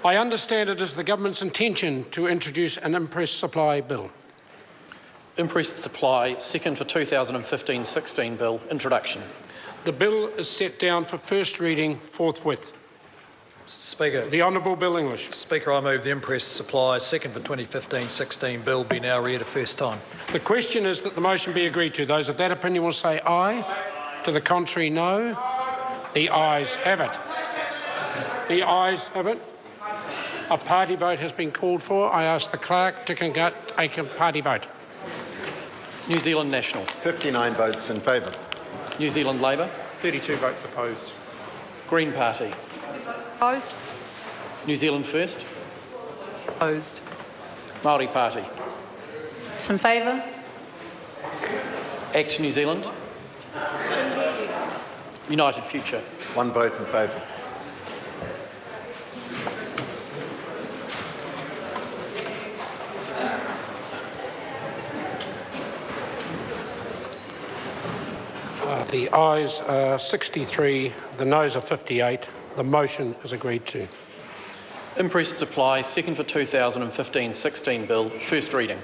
I understand it is the government's intention to introduce an Imprest supply bill. Imprest supply, second for 2015-16 bill, introduction. The bill is set down for first reading forthwith. Mr Speaker. The Honourable Bill English. Speaker, I move the Imprest supply, second for 2015-16 bill be now read a first time. The question is that the motion be agreed to. Those of that opinion will say aye. To the contrary, no. The ayes have it. The ayes have it. A party vote has been called for. I ask the clerk to conduct a party vote. New Zealand National. 59 votes in favour. New Zealand Labour. 32 votes opposed. Green Party. Opposed. New Zealand First. Opposed. Māori Party. It's in favour. Act New Zealand. United Future. 1 vote in favour. The ayes are 63, the noes are 58. The motion is agreed to. Imprest supply, second for 2015-16 bill, first reading.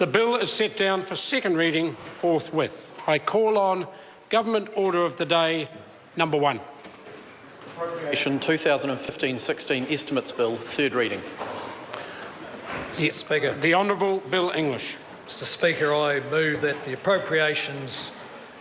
The bill is set down for second reading forthwith. I call on Government Order of the Day number 1. Appropriation 2015-16 estimates bill, third reading. Mr Speaker. The Honourable Bill English. Mr Speaker, I move that the Appropriations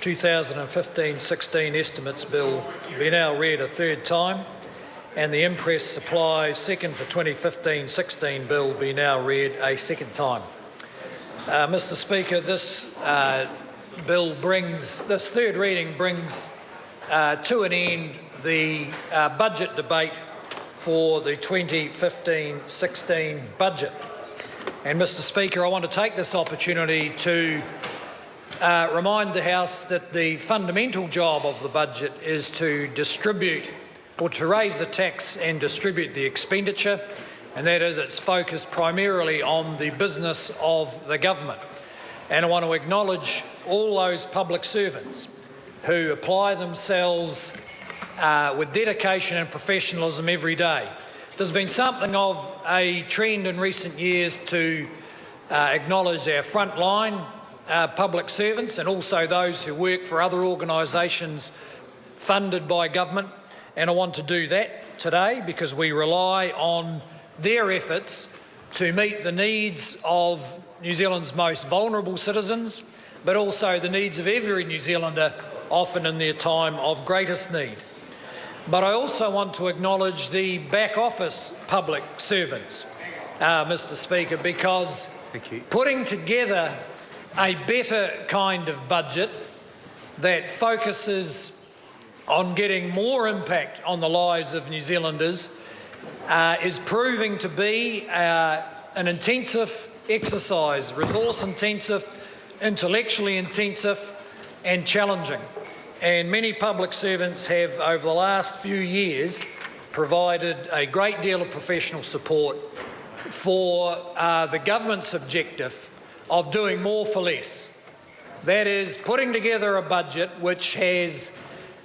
2015-16 estimates bill be now read a third time and the Imprest supply second for 2015-16 bill be now read a second time. Mr Speaker, this this third reading brings to an end the budget debate for the 2015-16 budget. And Mr Speaker, I want to take this opportunity to remind the House that the fundamental job of the budget is to distribute or to raise the tax and distribute the expenditure, and that is its focus primarily on the business of the government. And I want to acknowledge all those public servants who apply themselves with dedication and professionalism every day. There's been something of a trend in recent years to acknowledge our frontline public servants and also those who work for other organisations funded by government, and I want to do that today because we rely on their efforts to meet the needs of New Zealand's most vulnerable citizens, but also the needs of every New Zealander, often in their time of greatest need. But I also want to acknowledge the back office public servants, Mr Speaker, because putting together a better kind of budget that focuses on getting more impact on the lives of New Zealanders is proving to be an intensive exercise, resource intensive, intellectually intensive and challenging. And many public servants have over the last few years provided a great deal of professional support for the government's objective of doing more for less. That is, putting together a budget which has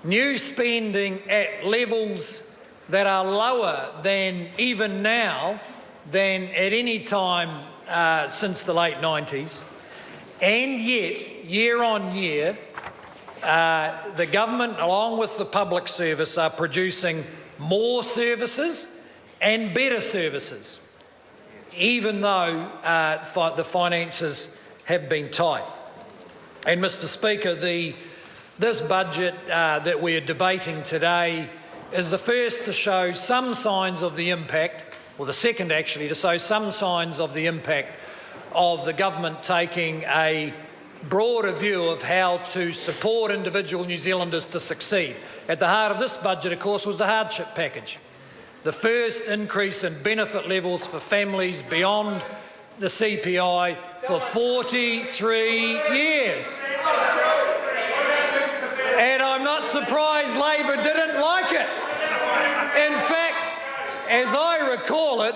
new spending at levels that are lower than even now than at any time since the late 90s, and yet, year on year, the government, along with the public service, are producing more services and better services, even though the finances have been tight. And Mr Speaker, this budget that we are debating today is the first to show some signs of the impact, or the second actually, to show some signs of the impact of the government taking a broader view of how to support individual New Zealanders to succeed. At the heart of this budget, of course, was the hardship package. The first increase in benefit levels for families beyond the CPI for 43 years. And I'm not surprised Labor didn't like it. In fact, as I recall it,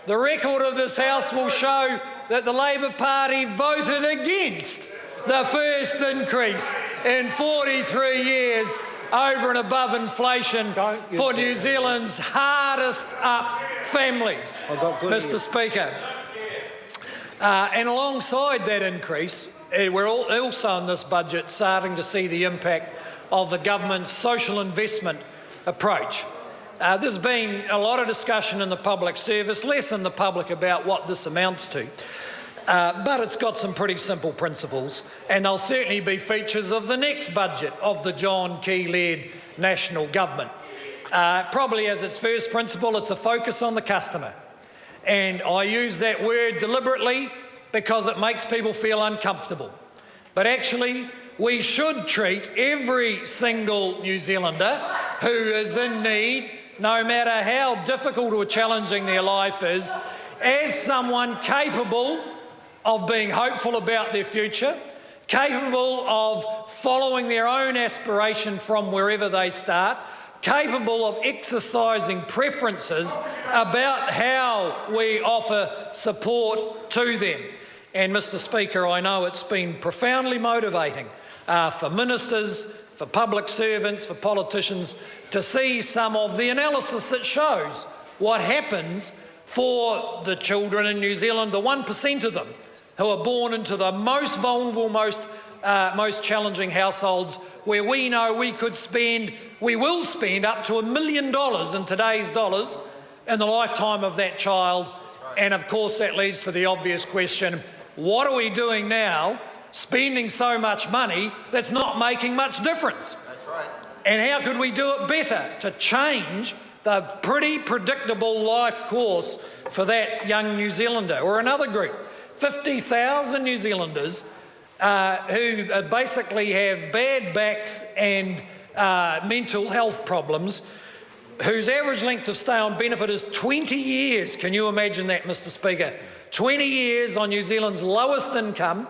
the record of this House will show that the Labor Party voted against the first increase in 43 years over and above inflation for New Zealand's hardest up families, Mr. Speaker. And alongside that increase, we're also in this budget starting to see the impact of the government's social investment approach. There's been a lot of discussion in the public service, less in the public, about what this amounts to. But it's got some pretty simple principles, and they'll certainly be features of the next budget of the John Key-led national government. Probably as its first principle, it's a focus on the customer. And I use that word deliberately because it makes people feel uncomfortable. But actually, we should treat every single New Zealander who is in need, no matter how difficult or challenging their life is, as someone capable of being hopeful about their future, capable of following their own aspiration from wherever they start, capable of exercising preferences about how we offer support to them. And Mr. Speaker, I know it's been profoundly motivating for ministers, for public servants, for politicians to see some of the analysis that shows what happens for the children in New Zealand, the 1% of them who are born into the most vulnerable, most challenging households, where we know we will spend up to $1 million in today's dollars in the lifetime of that child. And of course that leads to the obvious question, what are we doing now, spending so much money that's not making much difference? That's right. And how could we do it better to change the pretty predictable life course for that young New Zealander? Or another group, 50,000 New Zealanders who basically have bad backs and mental health problems, whose average length of stay on benefit is 20 years. Can you imagine that, Mr. Speaker? 20 years on New Zealand's lowest income,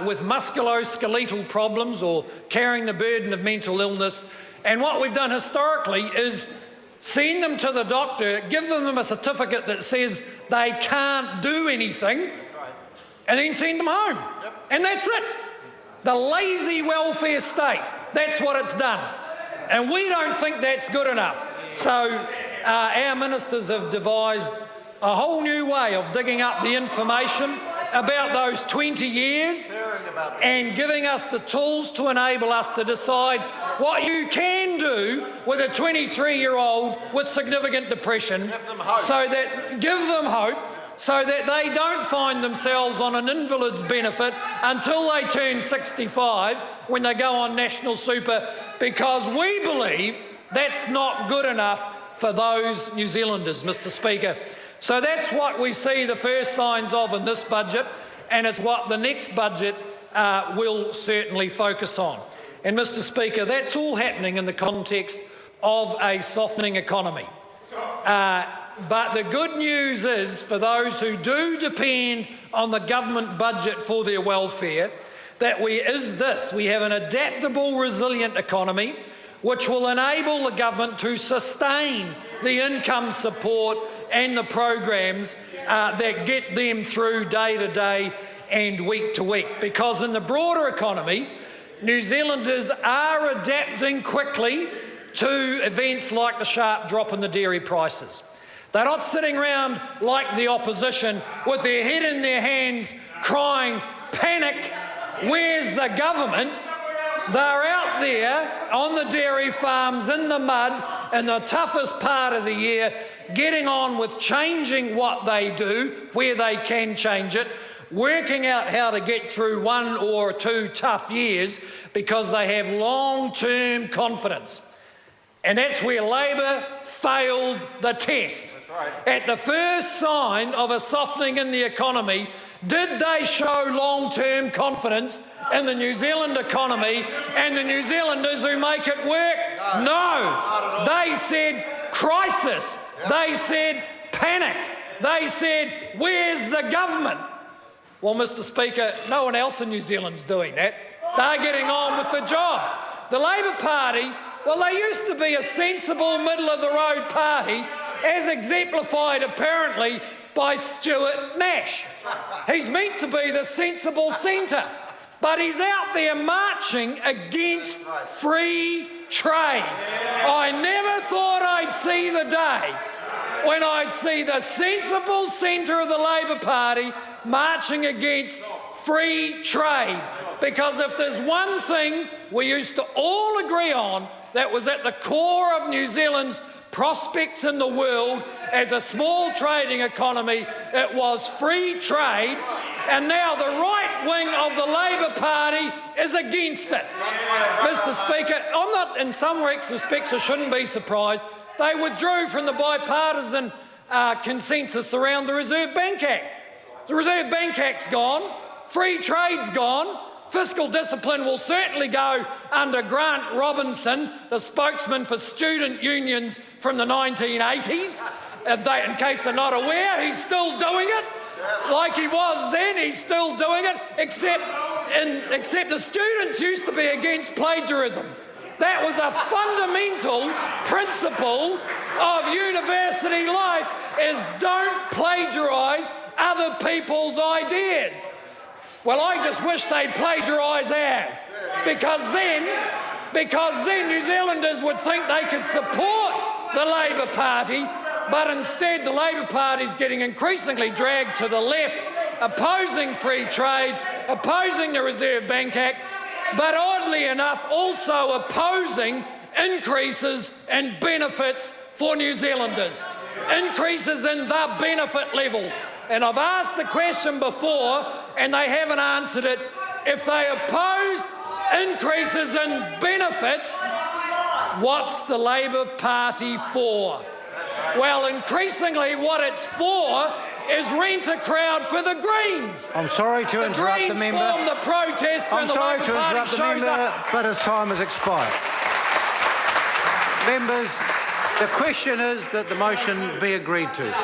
with musculoskeletal problems or carrying the burden of mental illness. And what we've done historically is send them to the doctor, give them a certificate that says they can't do anything, and then send them home. Yep. And that's it. The lazy welfare state, that's what it's done. And we don't think that's good enough. So our ministers have devised a whole new way of digging up the information about those 20 years and giving us the tools to enable us to decide what you can do with a 23-year-old with significant depression. Give them hope so that they don't find themselves on an invalid's benefit until they turn 65 when they go on national super, because we believe that's not good enough for those New Zealanders, Mr. Speaker. So that's what we see the first signs of in this budget, and it's what the next budget will certainly focus on. And Mr. Speaker, that's all happening in the context of a softening economy. But the good news is, for those who do depend on the government budget for their welfare, that we have an adaptable, resilient economy which will enable the government to sustain the income support and the programs that get them through day to day and week to week. Because in the broader economy, New Zealanders are adapting quickly to events like the sharp drop in the dairy prices. They're not sitting around like the opposition with their head in their hands crying, panic, where's the government? They're out there on the dairy farms in the mud in the toughest part of the year, getting on with changing what they do, where they can change it, working out how to get through 1 or 2 tough years because they have long-term confidence. And that's where Labor failed the test. Right. At the first sign of a softening in the economy, did they show long-term confidence in the New Zealand economy and the New Zealanders who make it work? No. They said crisis. Yep. They said panic. They said, where's the government? Well, Mr. Speaker, no one else in New Zealand's doing that. They're getting on with the job. The Labor Party, well, they used to be a sensible, middle-of-the-road party, as exemplified apparently by Stuart Nash. He's meant to be the sensible centre, but he's out there marching against free trade. I never thought I'd see the day when I'd see the sensible centre of the Labor Party marching against free trade. Because if there's one thing we used to all agree on that was at the core of New Zealand's prospects in the world as a small trading economy, it was free trade. And now the right wing of the Labor Party is against it. Mr. Speaker, I'm not, in some respects, I shouldn't be surprised. They withdrew from the bipartisan consensus around the Reserve Bank Act. The Reserve Bank Act's gone, free trade's gone, fiscal discipline will certainly go under Grant Robinson, the spokesman for student unions from the 1980s. In case they're not aware, he's still doing it. Like he was then, he's still doing it, except the students used to be against plagiarism. That was a fundamental principle of university life, is don't plagiarise other people's ideas. Well, I just wish they'd plagiarise ours, because then New Zealanders would think they could support the Labor Party, but instead the Labor Party is getting increasingly dragged to the left, opposing free trade, opposing the Reserve Bank Act, but oddly enough also opposing increases in benefits for New Zealanders, increases in the benefit level. And I've asked the question before and they haven't answered it. If they oppose increases in benefits, what's the Labor Party for? Well, increasingly what it's for is rent a crowd for the Greens. I'm sorry to interrupt the Greens member. form the protests and the Labor Party shows up. But his time has expired. Members, the question is that the motion be agreed to.